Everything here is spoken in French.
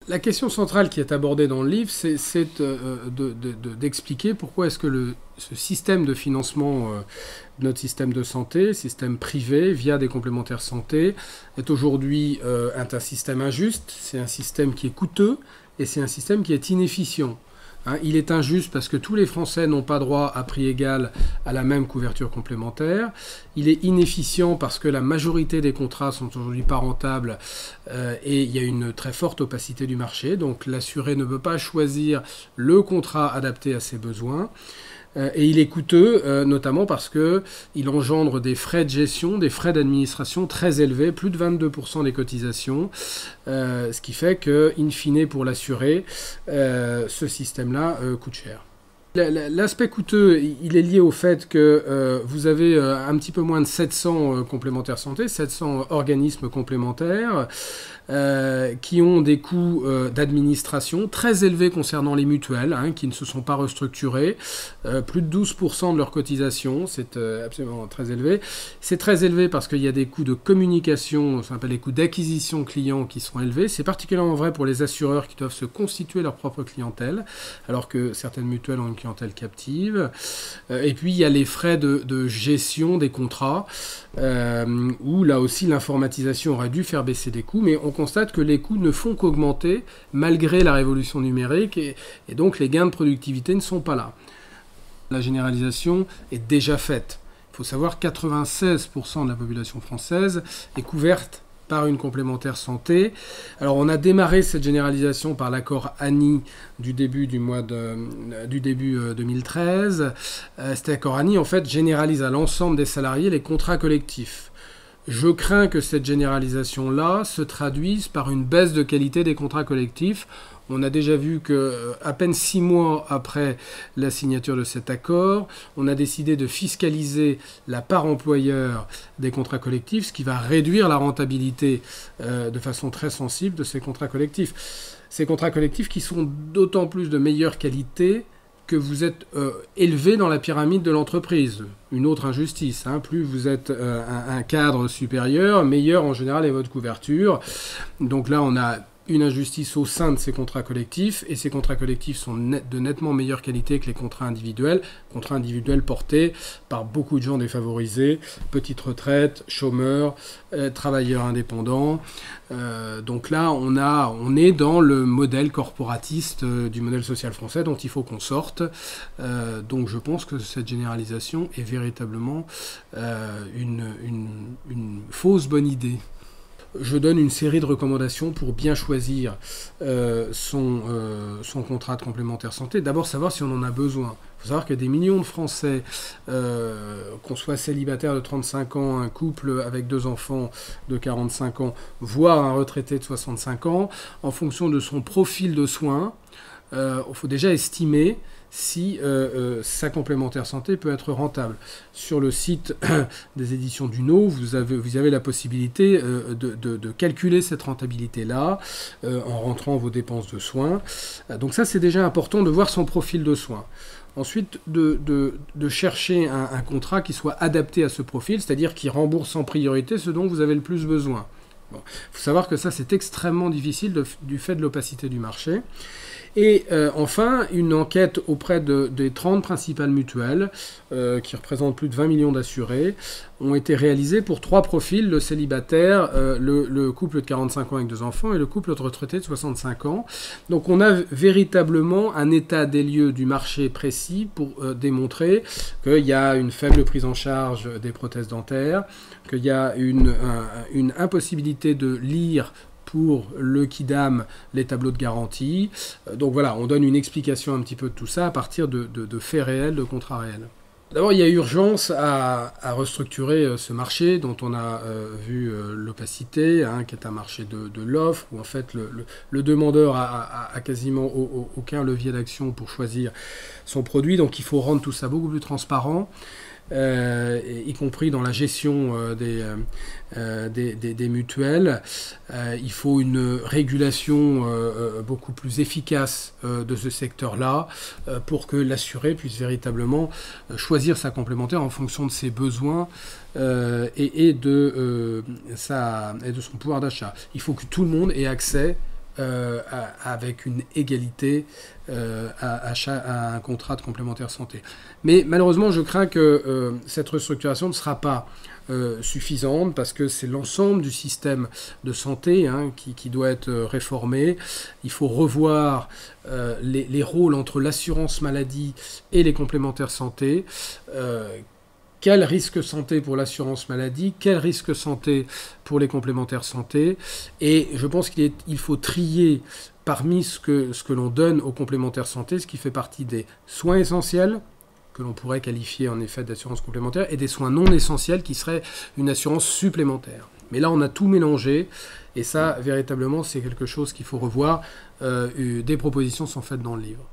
La question centrale qui est abordée dans le livre, c'est d'expliquer pourquoi est-ce que ce système de financement de notre système de santé, système privé, via des complémentaires santé, est aujourd'hui un système injuste, c'est un système qui est coûteux et c'est un système qui est inefficient. Il est injuste parce que tous les Français n'ont pas droit à prix égal à la même couverture complémentaire. Il est inefficient parce que la majorité des contrats sont aujourd'hui pas rentables et il y a une très forte opacité du marché. Donc l'assuré ne peut pas choisir le contrat adapté à ses besoins. Et il est coûteux, notamment parce qu'il engendre des frais de gestion, des frais d'administration très élevés, plus de 22% des cotisations, ce qui fait que, in fine, pour l'assuré, ce système-là coûte cher. L'aspect coûteux, il est lié au fait que vous avez un petit peu moins de 700 complémentaires santé, 700 organismes complémentaires, qui ont des coûts d'administration très élevés concernant les mutuelles, qui ne se sont pas restructurées. Plus de 12% de leurs cotisations, c'est absolument très élevé. C'est très élevé parce qu'il y a des coûts de communication, ça s'appelle les coûts d'acquisition clients qui sont élevés. C'est particulièrement vrai pour les assureurs qui doivent se constituer leur propre clientèle, alors que certaines mutuelles ont une clientèle captive. Et puis il y a les frais de gestion des contrats, où là aussi l'informatisation aurait dû faire baisser les coûts, mais on constate que les coûts ne font qu'augmenter malgré la révolution numérique et donc les gains de productivité ne sont pas là. La généralisation est déjà faite. Il faut savoir que 96% de la population française est couverte par une complémentaire santé. Alors on a démarré cette généralisation par l'accord ANI du début 2013. Cet accord ANI en fait généralise à l'ensemble des salariés les contrats collectifs. Je crains que cette généralisation-là se traduise par une baisse de qualité des contrats collectifs. On a déjà vu qu'à peine 6 mois après la signature de cet accord, on a décidé de fiscaliser la part employeur des contrats collectifs, ce qui va réduire la rentabilité de façon très sensible de ces contrats collectifs. Ces contrats collectifs qui sont d'autant plus de meilleure qualité que vous êtes élevé dans la pyramide de l'entreprise. Une autre injustice, plus vous êtes un cadre supérieur, meilleure en général est votre couverture. Donc là, on a une injustice au sein de ces contrats collectifs, et ces contrats collectifs sont de nettement meilleure qualité que les contrats individuels portés par beaucoup de gens défavorisés, petites retraites, chômeurs, travailleurs indépendants. Donc là, on est dans le modèle corporatiste du modèle social français dont il faut qu'on sorte. Donc je pense que cette généralisation est véritablement une fausse bonne idée. Je donne une série de recommandations pour bien choisir son contrat de complémentaire santé. D'abord, savoir si on en a besoin. Il faut savoir qu'il y a des millions de Français, qu'on soit célibataire de 35 ans, un couple avec 2 enfants de 45 ans, voire un retraité de 65 ans, en fonction de son profil de soins, il faut déjà estimer si sa complémentaire santé peut être rentable. Sur le site des éditions Duno, vous avez la possibilité de calculer cette rentabilité-là en rentrant vos dépenses de soins. Donc ça, c'est déjà important de voir son profil de soins. Ensuite, de chercher un contrat qui soit adapté à ce profil, c'est-à-dire qui rembourse en priorité ce dont vous avez le plus besoin. Bon. Il faut savoir que ça, c'est extrêmement difficile du fait de l'opacité du marché. Et enfin, une enquête auprès des 30 principales mutuelles, qui représentent plus de 20 millions d'assurés, ont été réalisées pour 3 profils, le célibataire, le couple de 45 ans avec 2 enfants et le couple de retraités de 65 ans. Donc on a véritablement un état des lieux du marché précis pour démontrer qu'il y a une faible prise en charge des prothèses dentaires, qu'il y a une impossibilité de lire pour le Kidam les tableaux de garantie. Donc voilà, on donne une explication un petit peu de tout ça à partir de faits réels, de contrats réels. D'abord, il y a urgence à restructurer ce marché dont on a vu l'opacité, qui est un marché de l'offre, où en fait le demandeur a quasiment aucun levier d'action pour choisir son produit. Donc il faut rendre tout ça beaucoup plus transparent. Y compris dans la gestion des mutuelles. Il faut une régulation beaucoup plus efficace de ce secteur-là pour que l'assuré puisse véritablement choisir sa complémentaire en fonction de ses besoins et de son pouvoir d'achat. Il faut que tout le monde ait accès avec une égalité à un contrat de complémentaire santé. Mais malheureusement, je crains que cette restructuration ne sera pas suffisante, parce que c'est l'ensemble du système de santé qui doit être réformé. Il faut revoir les rôles entre l'assurance maladie et les complémentaires santé. Quel risque santé pour l'assurance maladie, quel risque santé pour les complémentaires santé. Et je pense qu'il faut trier parmi ce que l'on donne aux complémentaires santé, ce qui fait partie des soins essentiels, que l'on pourrait qualifier en effet d'assurance complémentaire, et des soins non essentiels qui seraient une assurance supplémentaire. Mais là, on a tout mélangé, et ça, véritablement, c'est quelque chose qu'il faut revoir. Des propositions sont faites dans le livre.